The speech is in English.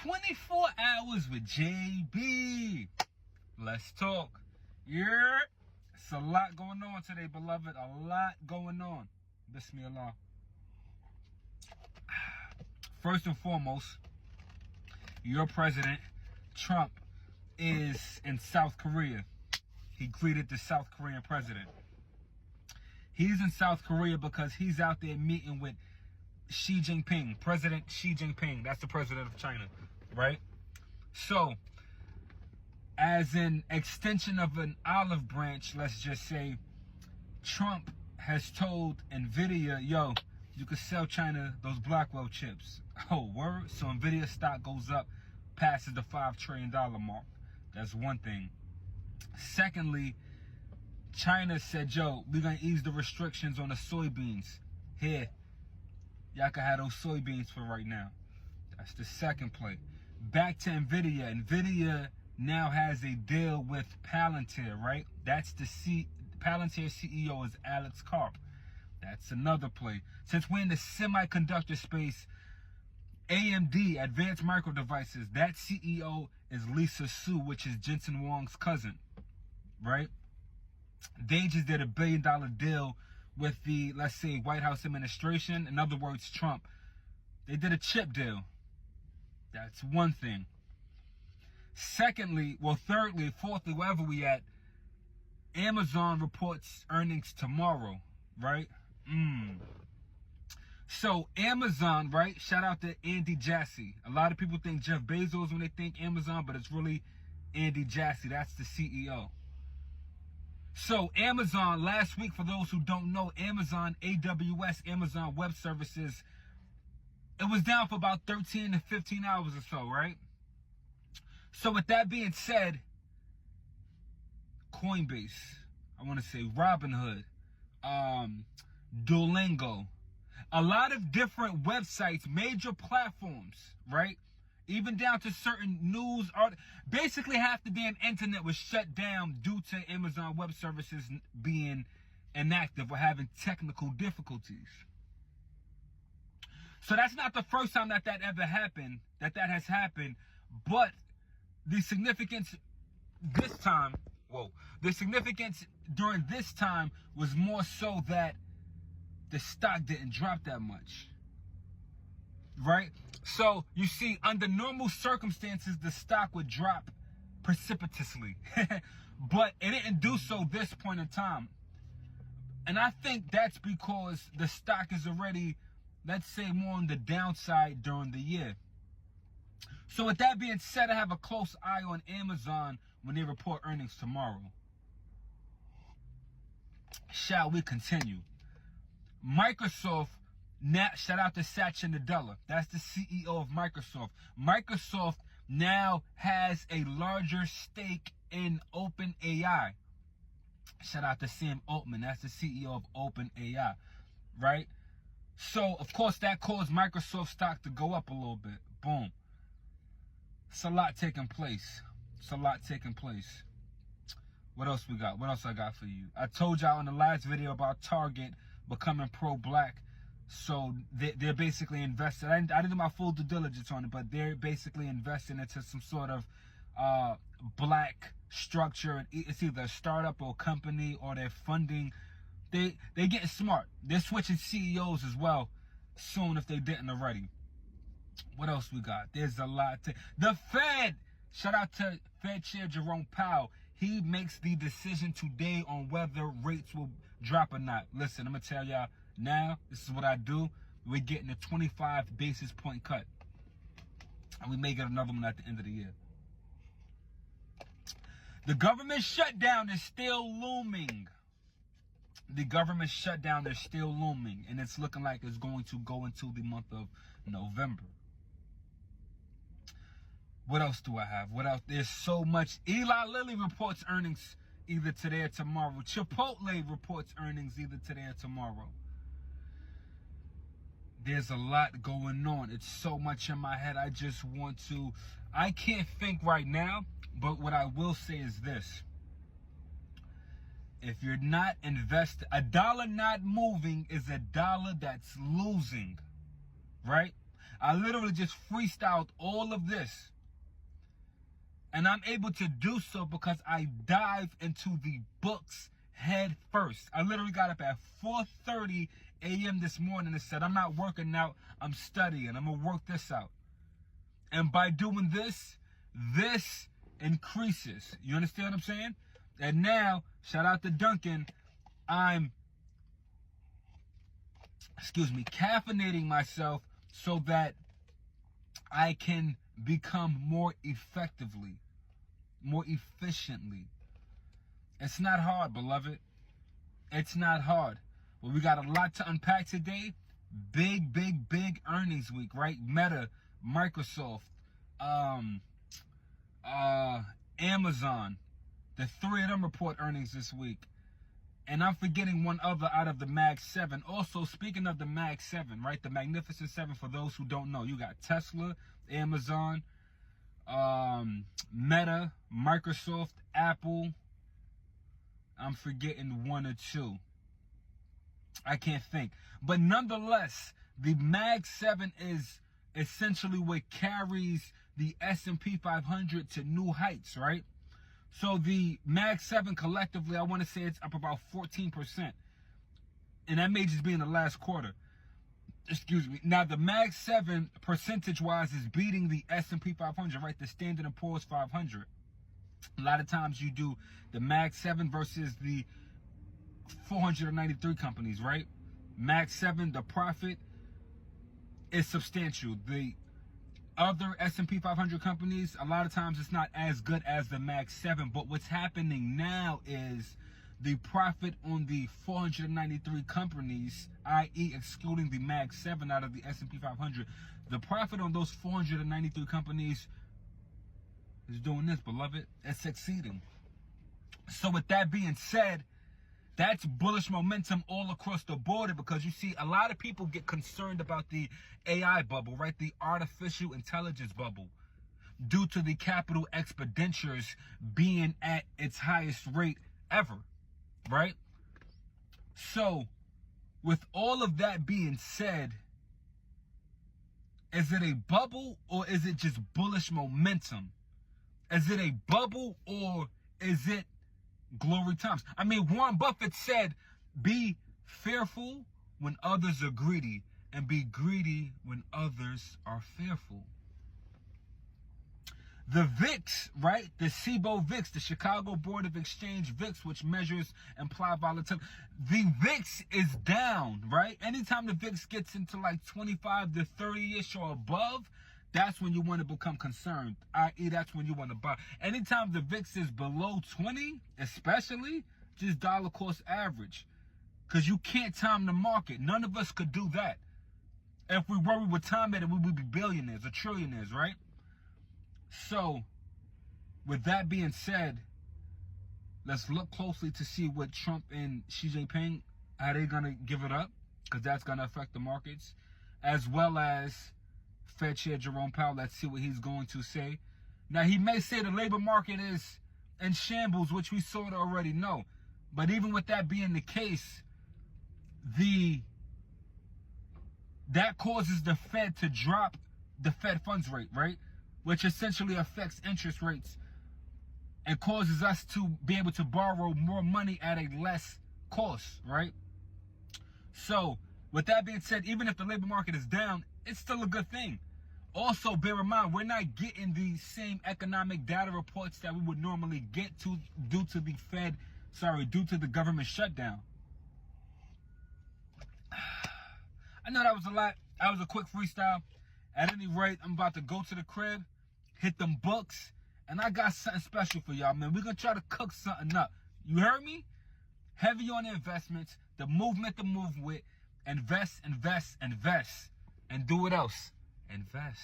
24 hours with JB. Let's talk. Yeah. It's a lot going on today, beloved. A lot going on. Bismillah. First and foremost, your president, Trump, is in South Korea. He greeted the South Korean president. He's in South Korea because he's out there meeting with Xi Jinping, President Xi Jinping. That's the president of China, right? So, as an extension of an olive branch, let's just say, Trump has told NVIDIA, yo, you can sell China those Blackwell chips. Oh, word? So NVIDIA stock goes up, passes the $5 trillion mark. That's one thing. Secondly, China said, yo, we're going to ease the restrictions on the soybeans. Here, y'all can have those soybeans for right now. That's the second play. Back to NVIDIA. NVIDIA now has a deal with Palantir, right? That's the Palantir CEO is Alex Karp. That's another play. Since we're in the semiconductor space, AMD, Advanced Micro Devices, that CEO is Lisa Su, which is Jensen Huang's cousin, right? They just did $1 billion deal with the, let's say, White House administration. In other words, Trump. They did a chip deal. That's one thing. Secondly, well, thirdly, fourthly, wherever we at, Amazon reports earnings tomorrow, right? So Amazon, right? Shout out to Andy Jassy. A lot of people think Jeff Bezos when they think Amazon, but it's really Andy Jassy. That's the CEO. So Amazon, last week, for those who don't know, Amazon, AWS, Amazon Web Services, it was down for about 13 to 15 hours or so, right? So with that being said, Coinbase, I want to say Robinhood, Duolingo, a lot of different websites, major platforms, right? Even down to certain news, basically half the damn internet was shut down due to Amazon Web Services being inactive or having technical difficulties. So that's not the first time that ever happened, that has happened, but the significance this time, the significance during this time was more so that the stock didn't drop that much, right? So you see, under normal circumstances, the stock would drop precipitously, but it didn't do so this point in time. And I think that's because the stock is already, let's say, more on the downside during the year. So with that being said, I have a close eye on Amazon when they report earnings tomorrow. Shall we continue? Microsoft, now, shout out to Satya Nadella. That's the CEO of Microsoft. Microsoft now has a larger stake in OpenAI. Shout out to Sam Altman. That's the CEO of OpenAI, right? So, of course, that caused Microsoft stock to go up a little bit. Boom. It's a lot taking place. It's a lot taking place. What else we got? What else I got for you? I told y'all in the last video about Target becoming pro-black. So they're basically invested. I didn't do my full due diligence on it, but they're basically investing into some sort of black structure. It's either a startup or a company, or they're funding. They're getting smart. They're switching CEOs as well soon if they didn't already. What else we got? There's a lot. The Fed. Shout out to Fed Chair Jerome Powell. He makes the decision today on whether rates will drop or not. Listen, I'm going to tell y'all now, this is what I do. We're getting a 25 basis point cut. And we may get another one at the end of the year. The government shutdown is still looming. The government shutdown is still looming. And it's looking like it's going to go into the month of November. What else do I have? What else? There's so much. Eli Lilly reports earnings either today or tomorrow. Chipotle reports earnings either today or tomorrow. There's a lot going on. It's so much in my head. I can't think right now, but what I will say is this. If you're not invested, a dollar not moving is a dollar that's losing, right? I literally just freestyled all of this. And I'm able to do so because I dive into the books head first. I literally got up at 4:30 a.m. this morning and said, I'm not working out, I'm studying. I'm going to work this out. And by doing this, this increases. You understand what I'm saying? And now, shout out to Duncan, I'm, caffeinating myself so that I can become more effectively, more efficiently. It's not hard, beloved. It's not hard. Well, we got a lot to unpack today. Big earnings week, right? Meta, Microsoft, Amazon. The three of them report earnings this week. And I'm forgetting one other out of the Mag 7. Also, speaking of the Mag 7, right? The Magnificent 7, for those who don't know. You got Tesla, Amazon, Meta, Microsoft, Apple. I'm forgetting one or two. I can't think. But nonetheless, the Mag 7 is essentially what carries the S&P 500 to new heights, right? So the Mag 7 collectively, I want to say it's up about 14%. And that may just be in the last quarter. Excuse me. Now, the Mag 7, percentage-wise, is beating the S&P 500, right? The Standard & Poor's 500. A lot of times you do the Mag 7 versus the 493 companies, right? Mag 7, the profit is substantial. The other S&P 500 companies, a lot of times it's not as good as the Mag 7. But what's happening now is the profit on the 493 companies, i.e. excluding the Mag 7 out of the S&P 500, the profit on those 493 companies is doing this, beloved. It's succeeding. So with that being said, that's bullish momentum all across the board, because you see a lot of people get concerned about the AI bubble, right? The artificial intelligence bubble, due to the capital expenditures being at its highest rate ever, right? So with all of that being said, is it a bubble or is it just bullish momentum? Is it a bubble or is it glory times? I mean, Warren Buffett said, be fearful when others are greedy, and be greedy when others are fearful. The VIX, right? The CBOE VIX, the Chicago Board of Exchange VIX, which measures implied volatility. The VIX is down, right? Anytime the VIX gets into like 25 to 30-ish or above, that's when you want to become concerned, i.e. that's when you want to buy. Anytime the VIX is below 20, especially, just dollar cost average. Because you can't time the market. None of us could do that. If we were, we would time it, we would be billionaires or trillionaires, right? So, with that being said, let's look closely to see what Trump and Xi Jinping, how they're going to give it up, because that's going to affect the markets, as well as Fed Chair Jerome Powell. Let's see what he's going to say. Now, he may say the labor market is in shambles, which we sort of already know. But even with that being the case, that causes the Fed to drop the Fed funds rate, right? Which essentially affects interest rates and causes us to be able to borrow more money at a less cost, right? So, with that being said, even if the labor market is down, it's still a good thing. Also, bear in mind, we're not getting the same economic data reports that we would normally get due to the government shutdown. I know that was a lot. That was a quick freestyle. At any rate, I'm about to go to the crib, hit them books, and I got something special for y'all, man. We're going to try to cook something up. You heard me? Heavy on the investments, the movement to move with. Invest, invest, invest. And do what else? Invest.